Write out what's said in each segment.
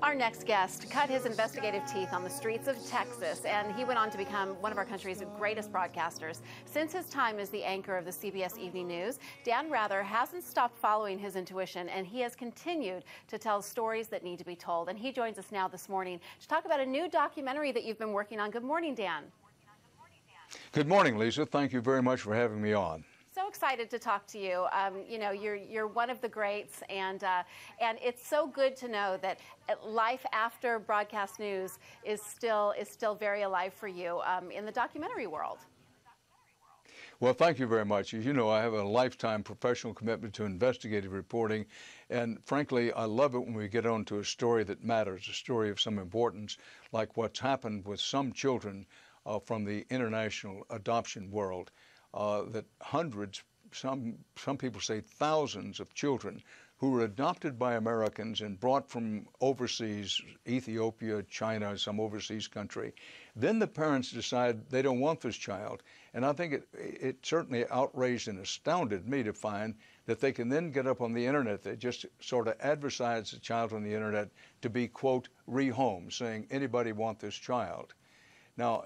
Our next guest cut his investigative teeth on the streets of Texas, and he went on to become one of our country's greatest broadcasters. Since his time as the anchor of the CBS Evening News, Dan Rather hasn't stopped following his intuition, and he has continued to tell stories that need to be told. And he joins us now this morning to talk about a new documentary that you've been working on. Good morning, Dan. Good morning, Lisa. Thank you very much for having me on. So excited to talk to you. You know, you're one of the greats, and it's so good to know that life after broadcast news is still very alive for you in the documentary world. Well, thank you very much. As you know, I have a lifetime professional commitment to investigative reporting, and frankly, I love it when we get on to a story that matters, a story of some importance, like what's happened with some children from the international adoption world. That hundreds, some people say thousands of children who were adopted by Americans and brought from overseas, Ethiopia, China, some overseas country. Then the parents decide they don't want this child. And I think it certainly outraged and astounded me to find that they can then get up on the internet. They just sort of advertise the child on the internet to be, quote, rehomed, saying anybody want this child. Now,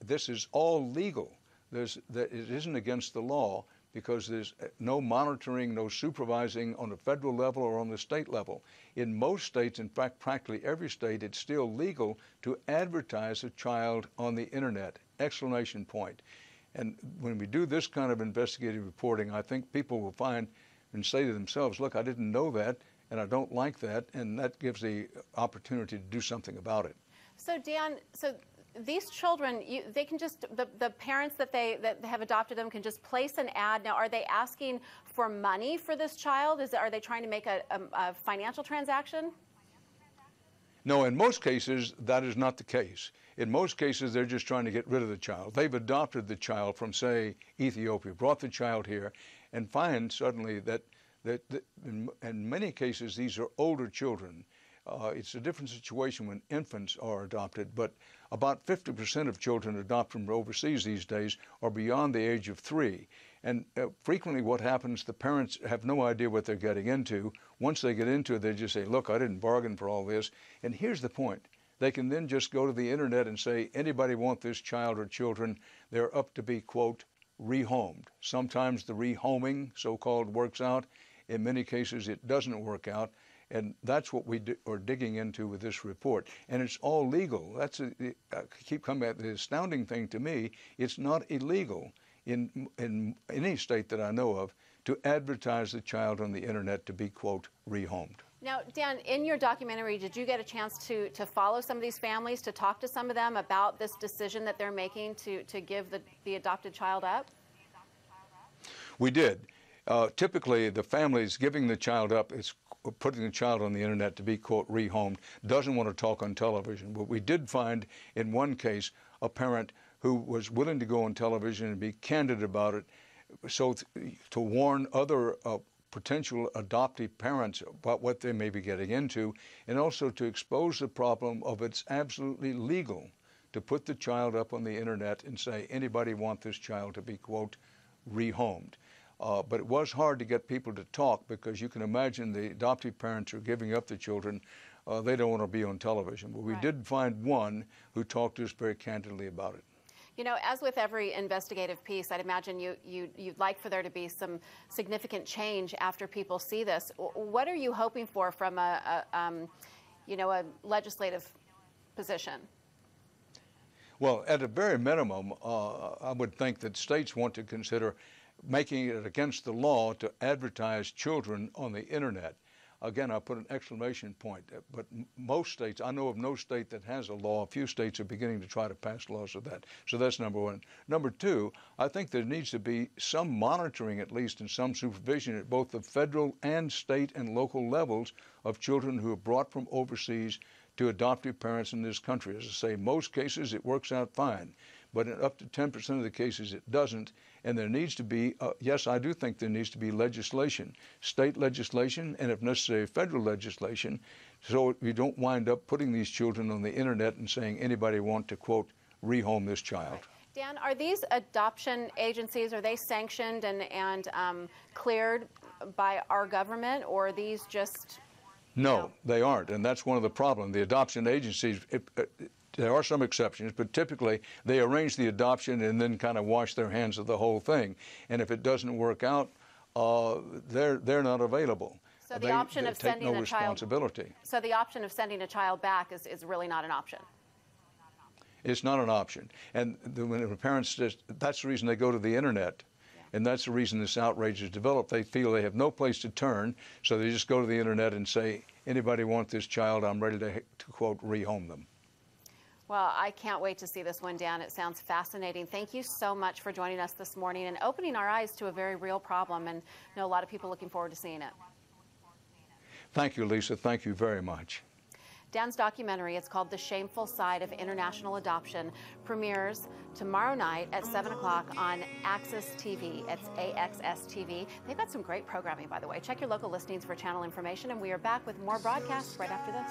this is all legal. It isn't against the law because there's no monitoring, no supervising on the federal level or on the state level. In most states, in fact, practically every state, it's still legal to advertise a child on the internet, exclamation point. And when we do this kind of investigative reporting, I think people will find and say to themselves, look, I didn't know that, and I don't like that, and that gives the opportunity to do something about it. So, Dan, these children, they can just, the parents that have adopted them can just place an ad. Now, are they asking for money for this child? Are they trying to make a financial transaction? No, in most cases, that is not the case. In most cases, they're just trying to get rid of the child. They've adopted the child from, say, Ethiopia, brought the child here, and find suddenly that in many cases, these are older children. It's a different situation when infants are adopted, but about 50% of children adopted from overseas these days are beyond the age of 3. And frequently what happens, the parents have no idea what they're getting into. Once they get into it, they just say, look, I didn't bargain for all this. And here's the point. They can then just go to the internet and say, anybody want this child or children? They're up to be, quote, rehomed. Sometimes the rehoming, so-called, works out. In many cases, it doesn't work out. And that's what we are digging into with this report. And it's all legal. I keep coming back to the astounding thing to me. It's not illegal in any state that I know of to advertise the child on the internet to be, quote, rehomed. Now, Dan, in your documentary, did you get a chance to follow some of these families, to talk to some of them about this decision that they're making to give the adopted child up? We did. Typically, the families giving the child up, it's putting the child on the internet to be, quote, rehomed, doesn't want to talk on television. But we did find in one case a parent who was willing to go on television and be candid about it, so to warn other potential adoptive parents about what they may be getting into, and also to expose the problem of it's absolutely legal to put the child up on the internet and say anybody want this child to be, quote, rehomed. But it was hard to get people to talk because you can imagine the adoptive parents who are giving up the children, they don't want to be on television. But we did find one who talked to us very candidly about it. You know, as with every investigative piece, I'd imagine you'd like for there to be some significant change after people see this. What are you hoping for from a legislative position? Well, at a very minimum, I would think that states want to consider making it against the law to advertise children on the internet. Again, I put an exclamation point, but most states, I know of no state that has a law. A few states are beginning to try to pass laws of that. So that's number one. Number two, I think there needs to be some monitoring, at least, and some supervision at both the federal and state and local levels of children who are brought from overseas to adoptive parents in this country. As I say, most cases it works out fine, but in up to 10% of the cases it doesn't. And there needs to be, yes, I do think there needs to be legislation, state legislation, and if necessary, federal legislation, so we don't wind up putting these children on the internet and saying anybody want to, quote, rehome this child. Right. Dan, are these adoption agencies, are they sanctioned and cleared by our government, or are these just No, they aren't, and that's one of the problems. The adoption agencies, there are some exceptions, but typically they arrange the adoption and then kind of wash their hands of the whole thing. And if it doesn't work out, they're not available. So the option of sending a child. So the option of sending a child back is really not an option. It's not an option. And when the parents just, that's the reason they go to the internet. And that's the reason this outrage is developed. They feel they have no place to turn, so they just go to the internet and say, anybody want this child? I'm ready to quote, rehome them. Well, I can't wait to see this one, Dan. It sounds fascinating. Thank you so much for joining us this morning and opening our eyes to a very real problem. And I know a lot of people looking forward to seeing it. Thank you, Lisa. Thank you very much. Dan's documentary, it's called The Shameful Side of International Adoption, premieres tomorrow night at 7 o'clock on Access TV. It's AXS TV. They've got some great programming, by the way. Check your local listings for channel information, and we are back with more broadcasts right after this.